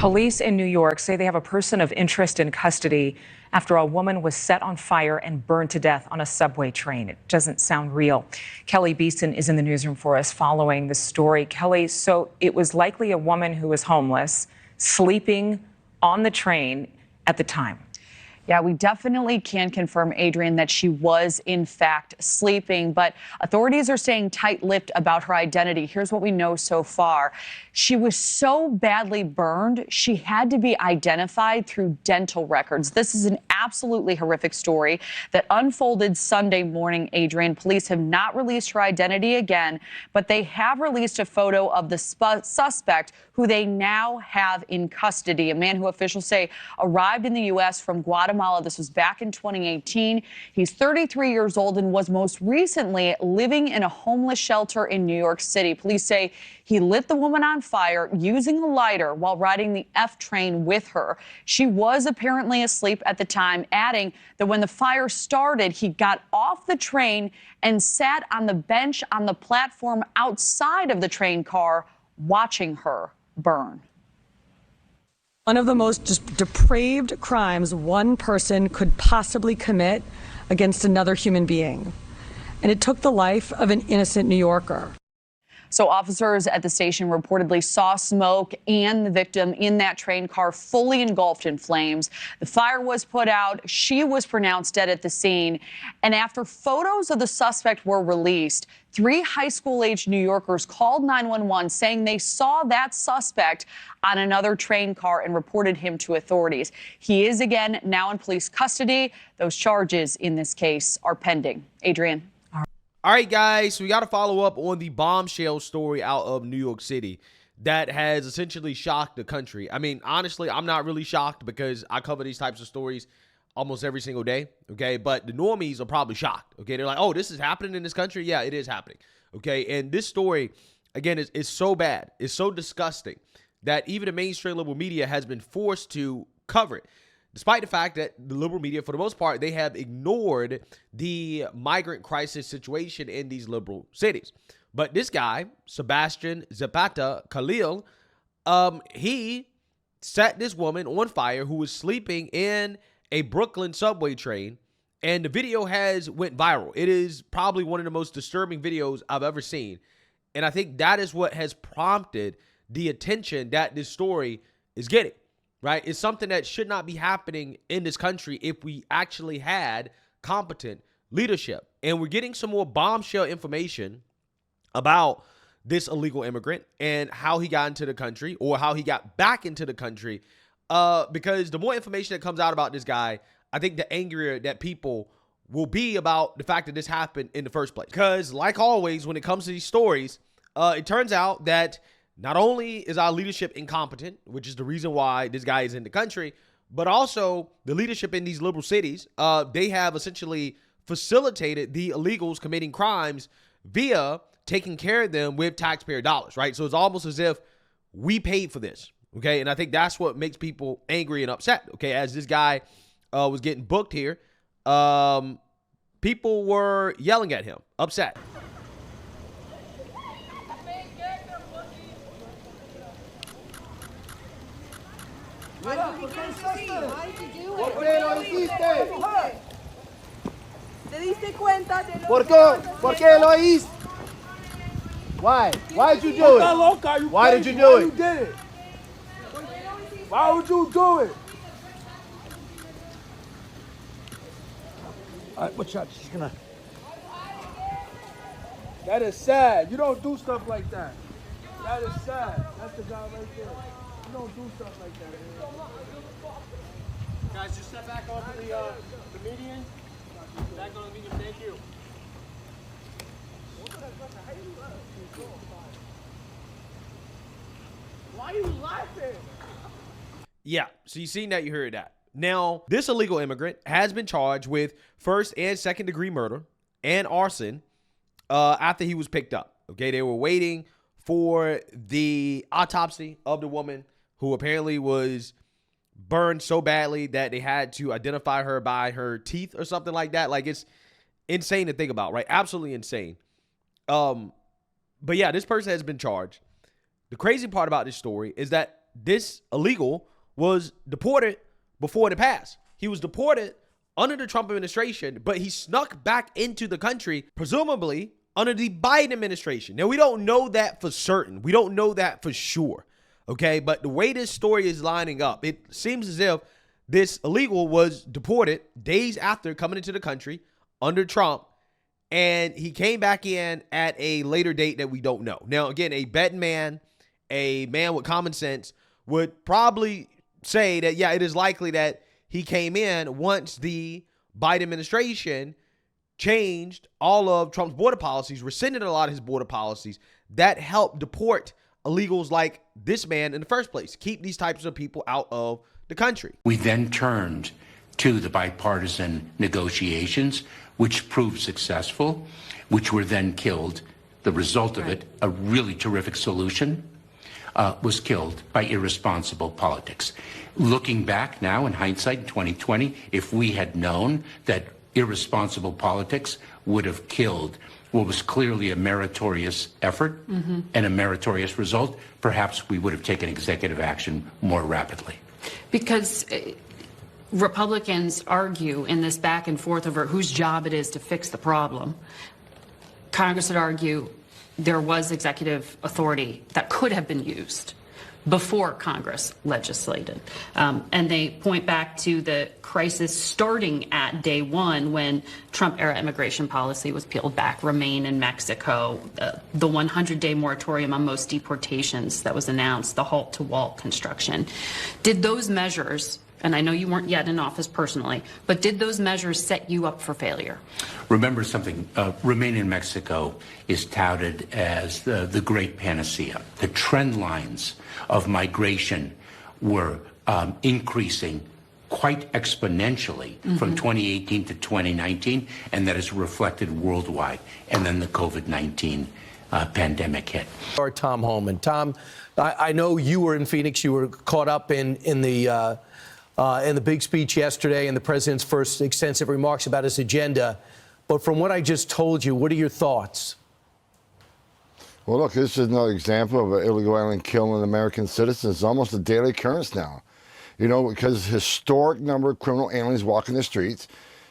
Police in New York say they have a person of interest in custody after a woman was set on fire and burned to death on a subway train. It doesn't sound real. Kelly Beeson is in the newsroom for us following the story. Kelly, so it was likely a woman who was homeless, sleeping on the train at the time. Yeah, we definitely can confirm, Adrian, that she was, in fact, sleeping. But authorities are staying tight-lipped about her identity. Here's what we know so far. She was so badly burned, she had to be identified through dental records. This is an absolutely horrific story that unfolded Sunday morning, Adrian. Police have not released her identity again, but they have released a photo of the suspect who they now have in custody, a man who officials say arrived in the U.S. from Guatemala. This was back in 2018. He's 33 years old and was most recently living in a homeless shelter in New York City. Police say he lit the woman on fire using a lighter while riding the F train with her. She was apparently asleep at the time, adding that when the fire started, he got off the train and sat on the bench on the platform outside of the train car, watching her burn. One of the most depraved crimes one person could possibly commit against another human being. And it took the life of an innocent New Yorker. So officers at the station reportedly saw smoke and the victim in that train car fully engulfed in flames. The fire was put out. She was pronounced dead at the scene. And after photos of the suspect were released, 3 high school-aged New Yorkers called 911 saying they saw that suspect on another train car and reported him to authorities. He is again now in police custody. Those charges in this case are pending. Adrian. All right, guys, so we got to follow up on the bombshell story out of New York City that has essentially shocked the country. I mean, honestly, I'm not really shocked because I cover these types of stories almost every single day, okay? But the normies are probably shocked, okay? They're like, oh, this is happening in this country? Yeah, it is happening, okay? And this story, again, is so bad. It's so disgusting that even the mainstream liberal media has been forced to cover it. Despite the fact that the liberal media, for the most part, they have ignored the migrant crisis situation in these liberal cities. But this guy, Sebastian Zapata Khalil, he set this woman on fire who was sleeping in a Brooklyn subway train, and the video has went viral. It is probably one of the most disturbing videos I've ever seen. And I think that is what has prompted the attention that this story is getting. Right? It's something that should not be happening in this country if we actually had competent leadership. And we're getting some more bombshell information about this illegal immigrant and how he got into the country or how he got back into the country. Because the more information that comes out about this guy, I think the angrier that people will be about the fact that this happened in the first place. Because like always, when it comes to these stories, it turns out that not only is our leadership incompetent, which is the reason why this guy is in the country, but also the leadership in these liberal cities, they have essentially facilitated the illegals committing crimes via taking care of them with taxpayer dollars, right? So it's almost as if we paid for this, okay? And I think that's what makes people angry and upset, okay? As this guy was getting booked here, people were yelling at him, upset. ¿Por qué lo hice? Why? Why did you do it? Why did you do it? Why would you do it? All right, watch out. She's gonna. That is sad. You don't do stuff like that. That is sad. That's the guy right there. You don't do stuff like that. Guys, just step back off of the median. Back on the median. Thank you. Why are you laughing? Yeah, so you seen that, you heard that. Now, this illegal immigrant has been charged with first and second degree murder and arson after he was picked up. Okay, they were waiting for the autopsy of the woman who apparently was burned so badly that they had to identify her by her teeth or something like that. Like, it's insane to think about, right? Absolutely insane. But yeah, this person has been charged. The crazy part about this story is that this illegal was deported before it passed. He was deported under the Trump administration, but he snuck back into the country, presumably under the Biden administration. Now, we don't know that for certain. We don't know that for sure, okay? But the way this story is lining up, it seems as if this illegal was deported days after coming into the country under Trump, and he came back in at a later date that we don't know. Now, again, a betting man, a man with common sense, would probably say that, yeah, it is likely that he came in once the Biden administration changed all of Trump's border policies, rescinded a lot of his border policies that helped deport illegals like this man in the first place, keep these types of people out of the country. We then turned to the bipartisan negotiations, which proved successful, which were then killed. The result of it, a really terrific solution, was killed by irresponsible politics. Looking back now in hindsight, in 2020, if we had known that irresponsible politics would have killed what was clearly a meritorious effort and a meritorious result, perhaps we would have taken executive action more rapidly. Because Republicans argue in this back and forth over whose job it is to fix the problem. Congress would argue there was executive authority that could have been used before Congress legislated. And they point back to the crisis starting at day one when Trump-era immigration policy was peeled back, remain in Mexico, the 100-day moratorium on most deportations that was announced, the halt to wall construction. Did those measures, and I know you weren't yet in office personally, but did those measures set you up for failure? Remember something, remain in Mexico is touted as the great panacea. The trend lines of migration were increasing quite exponentially from 2018 to 2019, and that is reflected worldwide. And then the COVID-19 pandemic hit. Or Tom Homan. Tom, I know you were in Phoenix. You were caught up in the big speech yesterday and the president's first extensive remarks about his agenda. But from what I just told you, what are your thoughts? Well, look, this is another example of an illegal alien killing American citizens. It's almost a daily occurrence now. You know, because historic number of criminal aliens walking the streets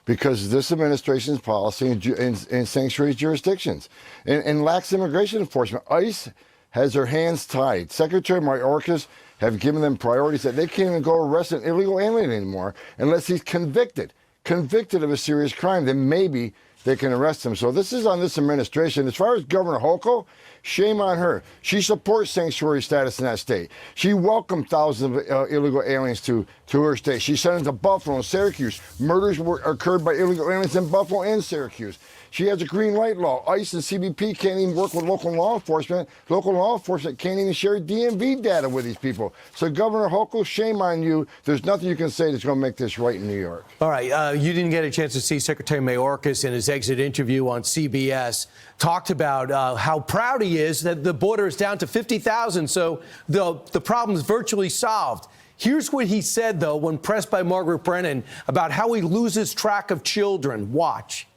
because of this administration's policy in sanctuary jurisdictions and lax immigration enforcement. ICE has their hands tied. Secretary Mayorkas have given them priorities that they can't even go arrest an illegal alien anymore unless he's convicted of a serious crime. Then maybe they can arrest him. So this is on this administration. As far as Governor Hochul, shame on her. She supports sanctuary status in that state. She welcomed thousands of illegal aliens to her state. She sent them to Buffalo and Syracuse. Murders occurred by illegal aliens in Buffalo and Syracuse. She has a green light law. ICE and CBP can't even work with local law enforcement. Local law enforcement can't even share DMV data with these people. So Governor Hochul, shame on you. There's nothing you can say that's going to make this right in New York. All right. You didn't get a chance to see Secretary Mayorkas in his exit interview on CBS. Talked about how proud he is that the border is down to 50,000. So the problem is virtually solved. Here's what he said, though, when pressed by Margaret Brennan about how he loses track of children. Watch.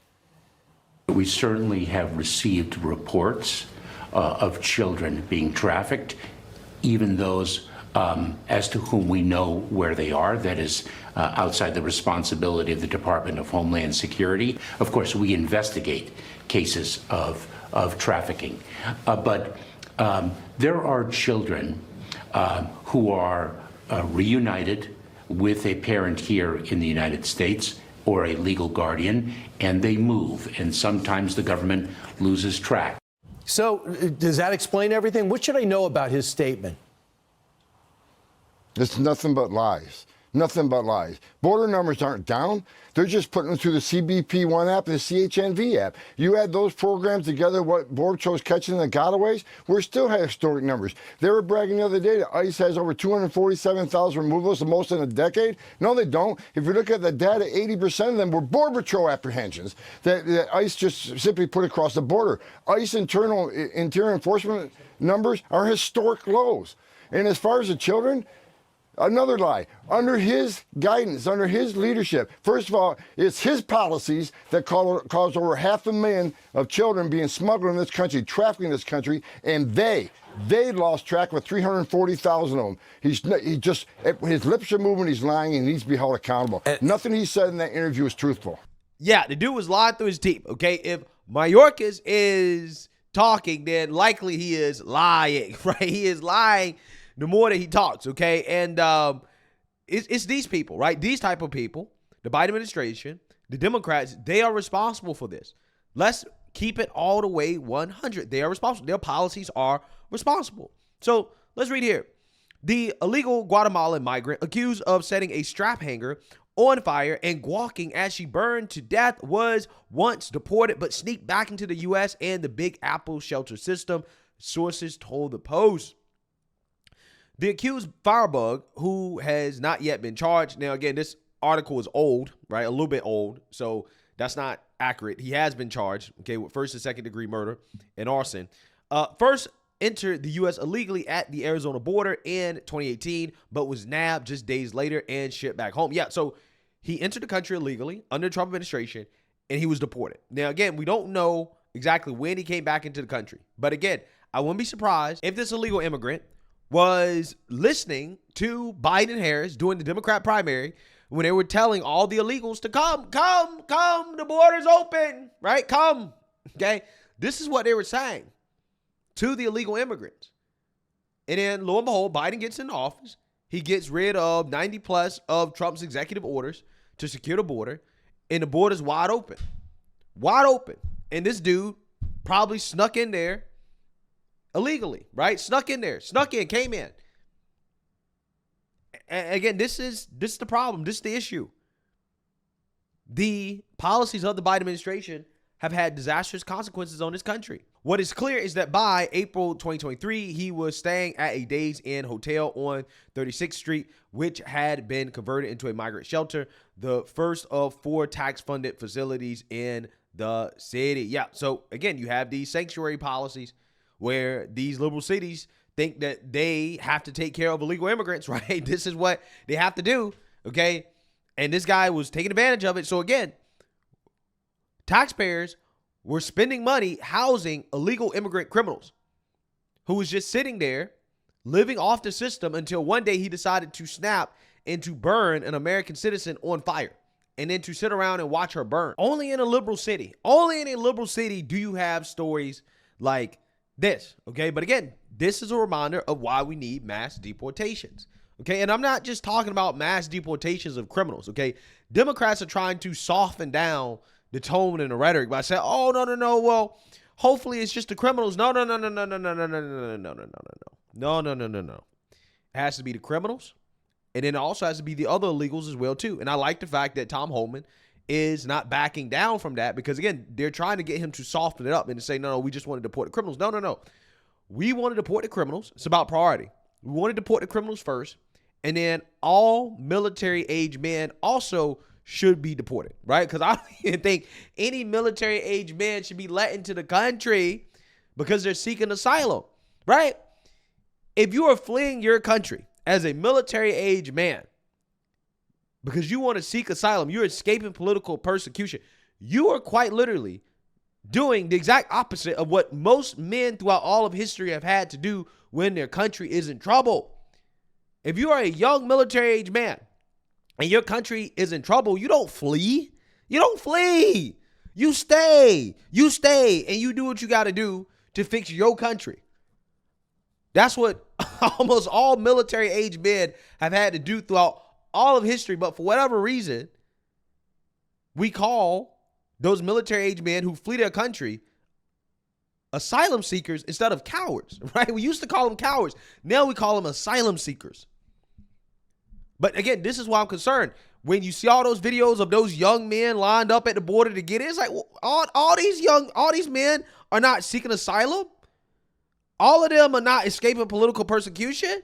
We certainly have received reports of children being trafficked, even those as to whom we know where they are. That is outside the responsibility of the Department of Homeland Security. Of course, we investigate cases of trafficking. But there are children who are reunited with a parent here in the United States or a legal guardian, and they move, and sometimes the government loses track. So does that explain everything? What should I know about his statement? It's nothing but lies. Nothing but lies. Border numbers aren't down. They're just putting them through the CBP One app and the CHNV app. You add those programs together, what Border Patrol's catching in the gotaways, we're still at historic numbers. They were bragging the other day that ICE has over 247,000 removals, the most in a decade. No, they don't. If you look at the data, 80% of them were Border Patrol apprehensions that ICE just simply put across the border. ICE interior enforcement numbers are historic lows. And as far as the children, another lie. Under his guidance, under his leadership, first of all, it's his policies that caused over 500,000 of children being smuggled in this country, trafficking in this country, and they They lost track with 340,000 of them. His lips are moving, he's lying, and he needs to be held accountable. Nothing he said in that interview is truthful. Yeah, the dude was lying through his teeth, okay? If Mayorkas is talking, then likely he is lying, right? He is lying the more that he talks, okay? And it's these people, right? These type of people, the Biden administration, the Democrats, they are responsible for this. Let's keep it all the way 100. They are responsible. Their policies are responsible. So let's read here. The illegal Guatemalan migrant accused of setting a straphanger on fire and gawking as she burned to death was once deported but sneaked back into the U.S. and the Big Apple shelter system, sources told the Post. The accused firebug, who has not yet been charged. Now, again, this article is old, right? A little bit old, so that's not accurate. He has been charged, okay, with first and second degree murder and arson. First entered the U.S. illegally at the Arizona border in 2018, but was nabbed just days later and shipped back home. Yeah, so he entered the country illegally under the Trump administration, and he was deported. Now, again, we don't know exactly when he came back into the country. But again, I wouldn't be surprised if this illegal immigrant was listening to Biden and Harris during the Democrat primary when they were telling all the illegals to come, the border's open, right? Come, okay? This is what they were saying to the illegal immigrants. And then, lo and behold, Biden gets in office. He gets rid of 90 plus of Trump's executive orders to secure the border, and the border's wide open. Wide open. And this dude probably snuck in there illegally, right? Snuck in, came in. And again, this is the problem. This is the issue. The policies of the Biden administration have had disastrous consequences on this country. What is clear is that by April 2023, he was staying at a Days Inn hotel on 36th Street, which had been converted into a migrant shelter, the first of 4 tax-funded facilities in the city. Yeah, so again, you have these sanctuary policies where these liberal cities think that they have to take care of illegal immigrants, right? This is what they have to do, okay? And this guy was taking advantage of it. So again, taxpayers were spending money housing illegal immigrant criminals who was just sitting there living off the system until one day he decided to snap and to burn an American citizen on fire and then to sit around and watch her burn. Only in a liberal city do you have stories like this, okay? But again, this is a reminder of why we need mass deportations, okay? And I'm not just talking about mass deportations of criminals, okay? Democrats are trying to soften down the tone and the rhetoric by saying, oh, no, well, hopefully it's just the criminals. No. It has to be the criminals, and then it also has to be the other illegals as well, too. And I like the fact that Tom Homan is not backing down from that because, again, they're trying to get him to soften it up and to say, no, we just want to deport the criminals. No. We want to deport the criminals. It's about priority. We want to deport the criminals first, and then all military-age men also should be deported, right? Because I don't even think any military-age man should be let into the country because they're seeking asylum, right? If you are fleeing your country as a military-age man because you want to seek asylum, you're escaping political persecution, you are quite literally doing the exact opposite of what most men throughout all of history have had to do when their country is in trouble. If you are a young military-age man and your country is in trouble, you don't flee. You stay, and you do what you got to do to fix your country. That's what almost all military-age men have had to do throughout all of history. But for whatever reason, we call those military-age men who flee their country asylum seekers instead of cowards, right? We used to call them cowards. Now we call them asylum seekers. But again, this is why I'm concerned. When you see all those videos of those young men lined up at the border to get in, it's like, well, all these men are not seeking asylum. All of them are not escaping political persecution.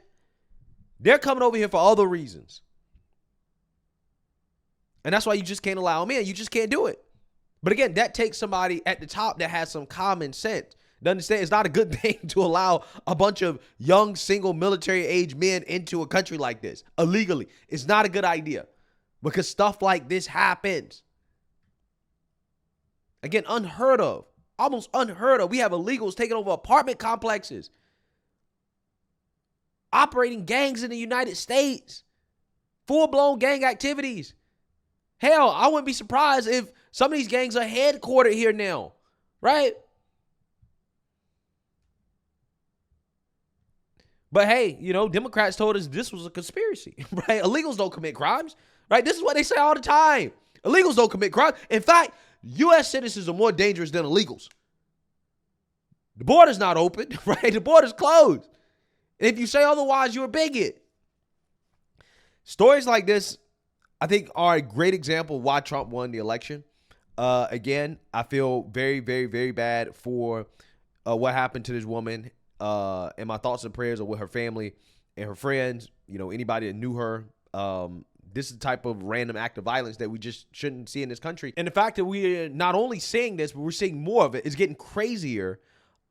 They're coming over here for other reasons. And that's why you just can't allow them in. You just can't do it. But again, that takes somebody at the top that has some common sense to understand it's not a good thing to allow a bunch of young, single, military-age men into a country like this illegally. It's not a good idea because stuff like this happens. Again, unheard of. Almost unheard of. We have illegals taking over apartment complexes, operating gangs in the United States, full-blown gang activities. Hell, I wouldn't be surprised if some of these gangs are headquartered here now, right? But hey, you know, Democrats told us this was a conspiracy, right? Illegals don't commit crimes, right? This is what they say all the time. Illegals don't commit crimes. In fact, U.S. citizens are more dangerous than illegals. The border's not open, right? The border's closed. And if you say otherwise, you're a bigot. Stories like this, I think, are a great example of why Trump won the election. Again, I feel very, very, very bad for what happened to this woman. And my thoughts and prayers are with her family and her friends, you know, anybody that knew her. This is the type of random act of violence that we just shouldn't see in this country. And the fact that we're not only seeing this, but we're seeing more of it is getting crazier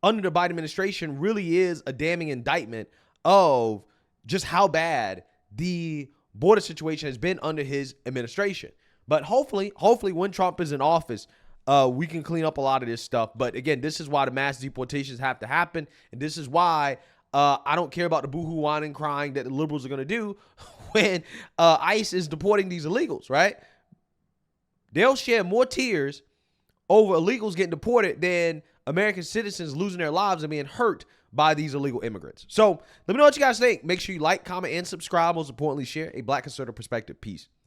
under the Biden administration really is a damning indictment of just how bad the border situation has been under his administration. But hopefully when Trump is in office, we can clean up a lot of this stuff. But again, this is why the mass deportations have to happen. And this is why I don't care about the boohoo whining crying that the liberals are going to do when ICE is deporting these illegals, right? They'll shed more tears over illegals getting deported than American citizens losing their lives and being hurt by these illegal immigrants. So let me know what you guys think. Make sure you like, comment, and subscribe. Most importantly, share a Black conservative perspective. Peace.